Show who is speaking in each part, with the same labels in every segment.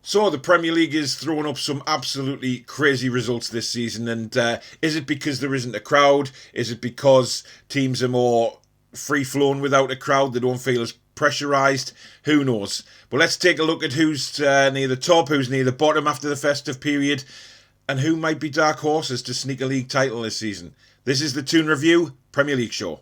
Speaker 1: So the Premier League is throwing up some absolutely crazy results this season, and is it because there isn't a crowd? Is it because teams are more free-flowing without a crowd? They don't feel as pressurised? Who knows? But let's take a look at who's near the top, who's near the bottom after the festive period, and who might be dark horses to sneak a league title this season. This is the Toon Review Premier League show.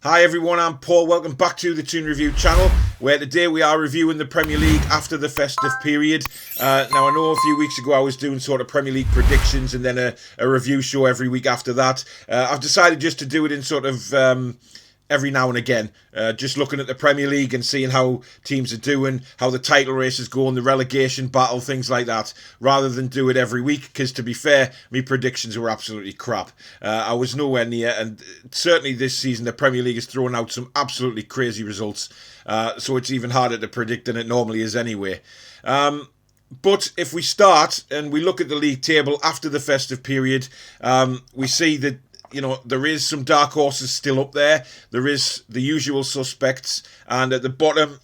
Speaker 1: Hi everyone, I'm Paul. Welcome back to the Toon Review channel, where today we are reviewing the Premier League after the festive period. Now I know a few weeks ago I was doing sort of Premier League predictions and then a review show every week after that. I've decided just to do it in sort of every now and again, just looking at the Premier League and seeing how teams are doing, how the title race is going, the relegation battle, things like that, rather than do it every week, because to be fair, my predictions were absolutely crap. I was nowhere near, and certainly this season the Premier League has thrown out some absolutely crazy results, so it's even harder to predict than it normally is anyway. But if we start and we look at the league table after the festive period, we see that there is some dark horses still up there. There is the usual suspects. And at the bottom,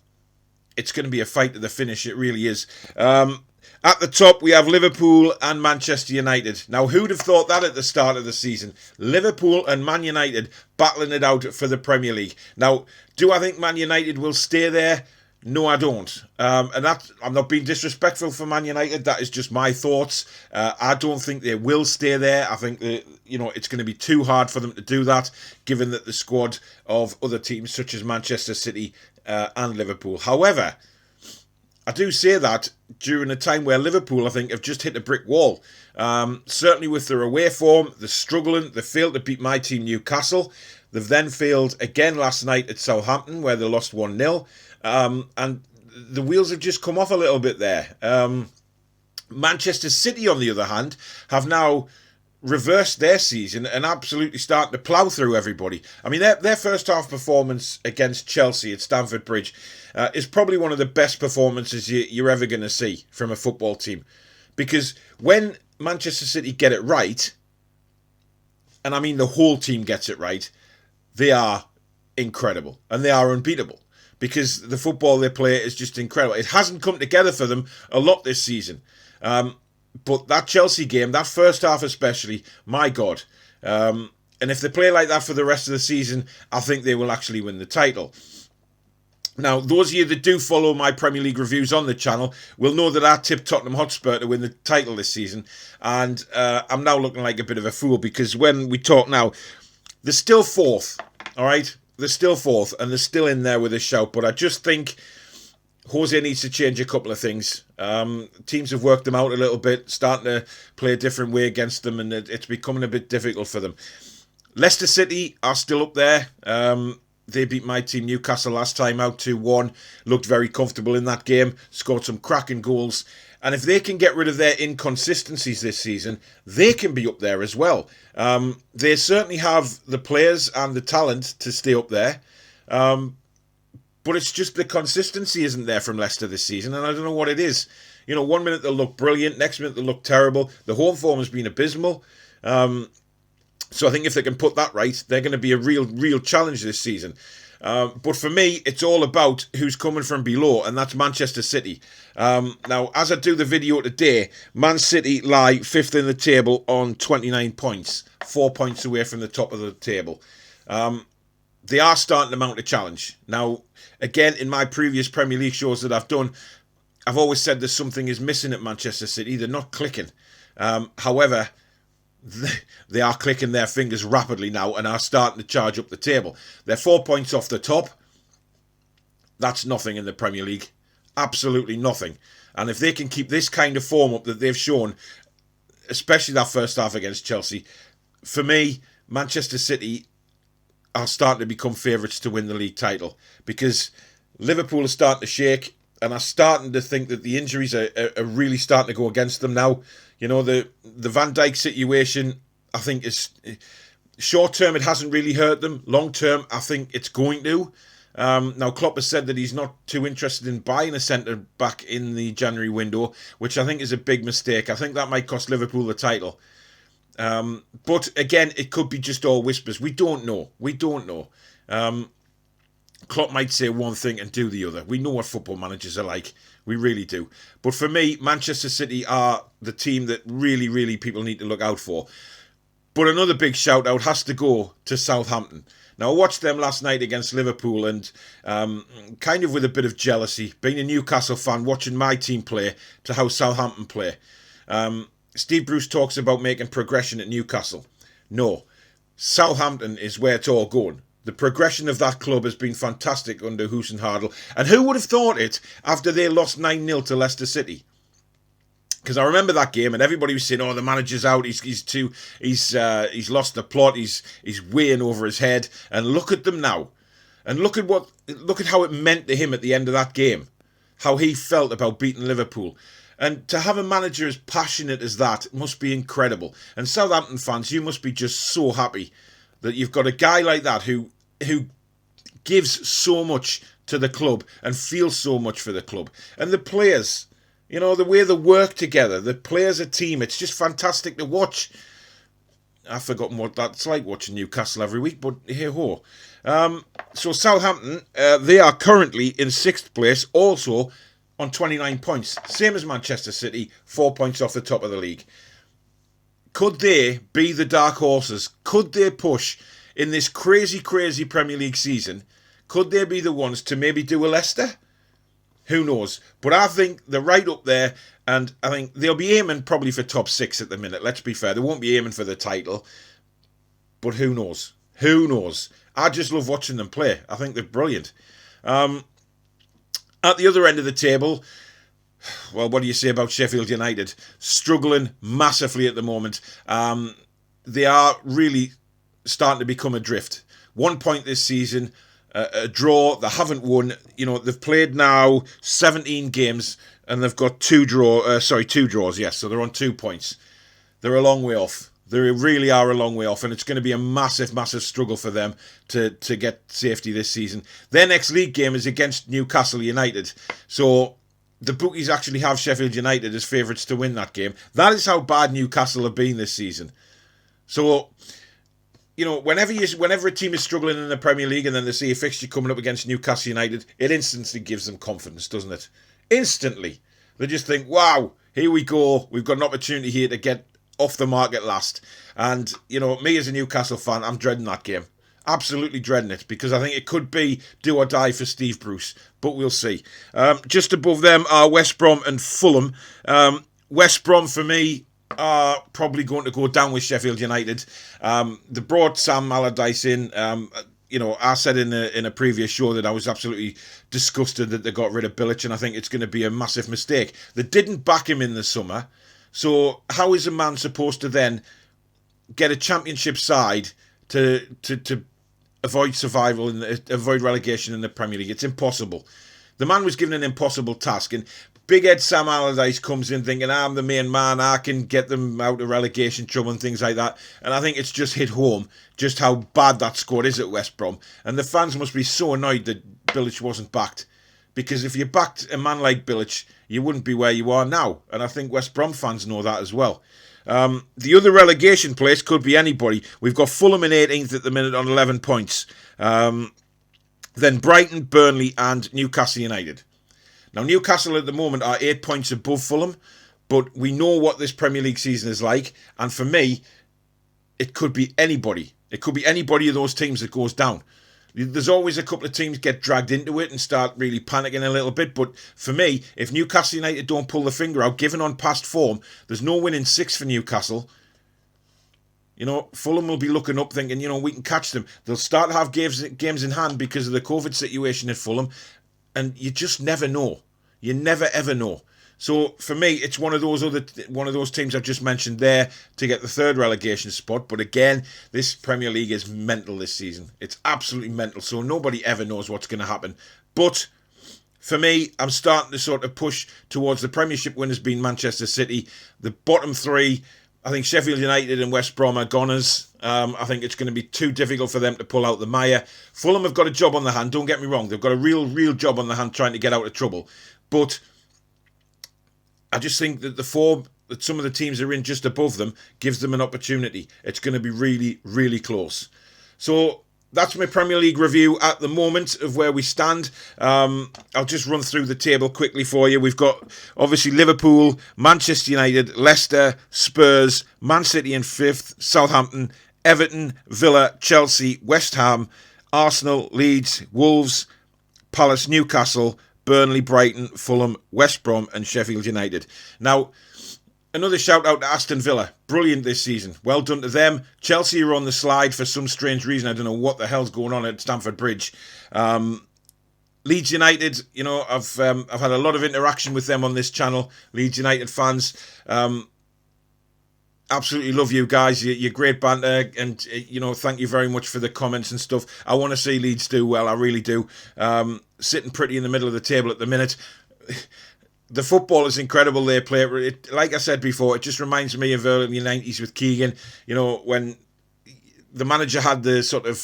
Speaker 1: it's going to be a fight to the finish. It really is. At the top, we have Liverpool and Manchester United. Now, who'd have thought that at the start of the season? Liverpool and Man United battling it out for the Premier League. Now, do I think Man United will stay there? No, I don't. And that, I'm not being disrespectful for Man United. That is just my thoughts. I don't think they will stay there. I think that, it's going to be too hard for them to do that, given that the squad of other teams such as Manchester City and Liverpool. However, I do say that during a time where Liverpool, I think, have just hit a brick wall. Certainly with their away form, they're struggling. They failed to beat my team, Newcastle. They've then failed again last night at Southampton, where they lost 1-0. And the wheels have just come off a little bit there. Manchester City, on the other hand, have now reversed their season and absolutely starting to plough through everybody. I mean, their first half performance against Chelsea at Stamford Bridge is probably one of the best performances you're ever going to see from a football team. Because when Manchester City get it right, and I mean the whole team gets it right, they are incredible and they are unbeatable. Because the football they play is just incredible. It hasn't come together for them a lot this season. But that Chelsea game, that first half especially, my God. And if they play like that for the rest of the season, I think they will actually win the title. Now, those of you that do follow my Premier League reviews on the channel will know that I tipped Tottenham Hotspur to win the title this season. And I'm now looking like a bit of a fool, because when we talk now, they're still fourth, all right? They're still fourth, and they're still in there with a shout. But I just think Jose needs to change a couple of things. Teams have worked them out a little bit, starting to play a different way against them, and it's becoming a bit difficult for them. Leicester City are still up there. They beat my team Newcastle last time out 2-1. Looked very comfortable in that game. Scored some cracking goals. And if they can get rid of their inconsistencies this season, they can be up there as well. They certainly have the players and the talent to stay up there. But it's just the consistency isn't there from Leicester this season, and I don't know what it is. 1 minute they'll look brilliant, next minute they'll look terrible. The home form has been abysmal. So I think if they can put that right, they're going to be a real challenge this season. But for me, it's all about who's coming from below, and that's Manchester City. Now, as I do the video today, Man City lie 5th in the table on 29 points, 4 points away from the top of the table. They are starting to mount a challenge. Now, again, in my previous Premier League shows that I've done, I've always said that something is missing at Manchester City. They're not clicking. However, they are clicking their fingers rapidly now and are starting to charge up the table. They're 4 points off the top. That's nothing in the Premier League. Absolutely nothing. And if they can keep this kind of form up that they've shown, especially that first half against Chelsea, for me, Manchester City are starting to become favourites to win the league title, because Liverpool are starting to shake, and I'm starting to think that the injuries are really starting to go against them now. The Van Dijk situation, I think, is Short term, it hasn't really hurt them. Long term, I think it's going to. Now, Klopp has said that he's not too interested in buying a centre-back in the January window, which I think is a big mistake. I think that might cost Liverpool the title. But again, it could be just all whispers. We don't know. Klopp might say one thing and do the other. We know what football managers are like. We really do. But for me, Manchester City are the team that really, really people need to look out for. But another big shout out has to go to Southampton. Now, I watched them last night against Liverpool and kind of with a bit of jealousy, being a Newcastle fan, watching my team play to how Southampton play. Steve Bruce talks about making progression at Newcastle. No, Southampton is where it's all going. The progression of that club has been fantastic under Hoosen Hardle. And who would have thought it after they lost 9-0 to Leicester City? Because I remember that game and everybody was saying, "Oh, the manager's out. He's lost the plot. He's way in over his head." And look at them now, and look at how it meant to him at the end of that game, how he felt about beating Liverpool, and to have a manager as passionate as that must be incredible. And Southampton fans, you must be just so happy that you've got a guy like that who gives so much to the club and feels so much for the club, and the players. You know, the way they work together, the players, a team, it's just fantastic to watch. I've forgotten what that's like watching Newcastle every week, but hey-ho. So Southampton, they are currently in 6th place, also on 29 points. Same as Manchester City, 4 points off the top of the league. Could they be the dark horses? Could they push in this crazy, crazy Premier League season? Could they be the ones to maybe do a Leicester? Who knows? But I think they're right up there, and I think they'll be aiming probably for top 6 at the minute. Let's be fair. They won't be aiming for the title. But who knows? Who knows? I just love watching them play. I think they're brilliant. At the other end of the table, well, what do you say about Sheffield United? Struggling massively at the moment. They are really starting to become adrift. 1 point this season. A draw. They haven't won. You know, they've played now 17 games and they've got 2 draws. Yes, so they're on 2 points. They're a long way off. They really are a long way off, and it's going to be a massive, massive struggle for them to get safety this season. Their next league game is against Newcastle United, so the bookies actually have Sheffield United as favourites to win that game. That is how bad Newcastle have been this season. So, you know, whenever a team is struggling in the Premier League and then they see a fixture coming up against Newcastle United, it instantly gives them confidence, doesn't it? Instantly. They just think, wow, here we go. We've got an opportunity here to get off the market last. And, you know, me as a Newcastle fan, I'm dreading that game. Absolutely dreading it, because I think it could be do or die for Steve Bruce. But we'll see. Just above them are West Brom and Fulham. West Brom, for me, are probably going to go down with Sheffield United. They brought Sam Allardyce in. You know, I said in a previous show that I was absolutely disgusted that they got rid of Bilic, and I think it's going to be a massive mistake. They didn't back him in the summer, so how is a man supposed to then get a championship side to avoid survival and avoid relegation in the Premier League? It's impossible. The man was given an impossible task, and Big Ed Sam Allardyce comes in thinking, I'm the main man, I can get them out of relegation trouble and things like that. And I think it's just hit home just how bad that squad is at West Brom. And the fans must be so annoyed that Bilic wasn't backed. Because if you backed a man like Bilic, you wouldn't be where you are now. And I think West Brom fans know that as well. The other relegation place could be anybody. We've got Fulham in 18th at the minute on 11 points. Then Brighton, Burnley and Newcastle United. Now, Newcastle at the moment are 8 points above Fulham, but we know what this Premier League season is like, and for me, it could be anybody. It could be anybody of those teams that goes down. There's always a couple of teams get dragged into it and start really panicking a little bit, but for me, if Newcastle United don't pull the finger out, given on past form, there's no winning 6 for Newcastle. You know, Fulham will be looking up thinking, you know, we can catch them. They'll start to have games in hand because of the COVID situation at Fulham, and you just never know. You never ever know. So for me, it's one of those teams I've just mentioned there to get the 3rd relegation spot. But again, this Premier League is mental this season. It's absolutely mental. So nobody ever knows what's going to happen. But for me, I'm starting to sort of push towards the Premiership winners being Manchester City. The bottom 3 I think Sheffield United and West Brom are goners. I think it's going to be too difficult for them to pull out the mire. Fulham have got a job on the hand, don't get me wrong. They've got a real job on the hand trying to get out of trouble. But I just think that the form that some of the teams are in just above them gives them an opportunity. It's going to be really close. So that's my Premier League review at the moment of where we stand. I'll just run through the table quickly for you. We've got obviously Liverpool, Manchester United, Leicester, Spurs, Man City in 5th, Southampton, Everton, Villa, Chelsea, West Ham, Arsenal, Leeds, Wolves, Palace, Newcastle, Burnley, Brighton, Fulham, West Brom and Sheffield United. Now, another shout out to Aston Villa. Brilliant this season. Well done to them. Chelsea are on the slide for some strange reason. I don't know what the hell's going on at Stamford Bridge. Leeds United, you know, I've had a lot of interaction with them on this channel. Leeds United fans, absolutely love you guys. You're great banter, and you know, thank you very much for the comments and stuff. I want to see Leeds do well. I really do. Sitting pretty in the middle of the table at the minute. The football is incredible they play. Like I said before, it just reminds me of early 90s with Keegan. You know, when the manager had the sort of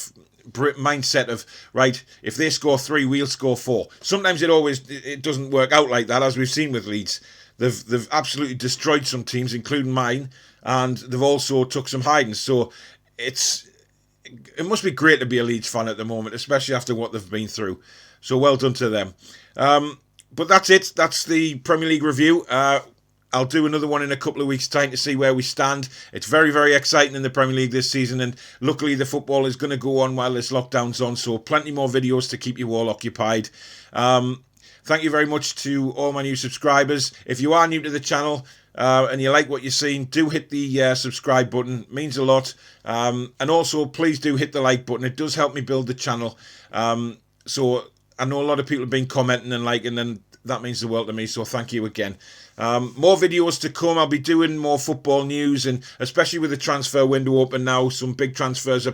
Speaker 1: mindset of, right, if they score 3, we'll score 4. Sometimes it doesn't work out like that, as we've seen with Leeds. They've absolutely destroyed some teams, including mine, and they've also took some hidings. So it must be great to be a Leeds fan at the moment, especially after what they've been through. So well done to them. But that's it. That's the Premier League review. I'll do another one in a couple of weeks' time to see where we stand. It's very exciting in the Premier League this season, and luckily the football is going to go on while this lockdown's on, so plenty more videos to keep you all occupied. Thank you very much to all my new subscribers. If you are new to the channel and you like what you're seeing, do hit the subscribe button. It means a lot. And also, please do hit the like button. It does help me build the channel. So I know a lot of people have been commenting and liking, and that means the world to me, so thank you again. More videos to come. I'll be doing more football news, and especially with the transfer window open now, some big transfers are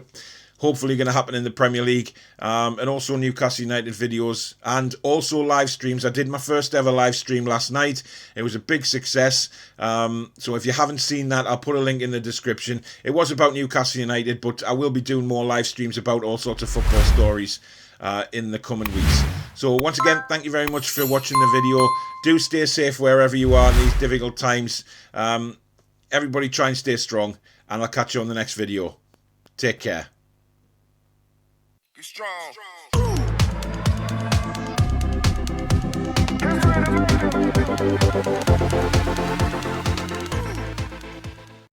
Speaker 1: hopefully going to happen in the Premier League, and also Newcastle United videos, and also live streams. I did my first ever live stream last night. It was a big success, so if you haven't seen that, I'll put a link in the description. It was about Newcastle United, but I will be doing more live streams about all sorts of football stories in the coming weeks. So once again, thank you very much for watching the video. Do stay safe wherever you are in these difficult times. Everybody try and stay strong, and I'll catch you on the next video. Take care.
Speaker 2: Be strong. Be strong.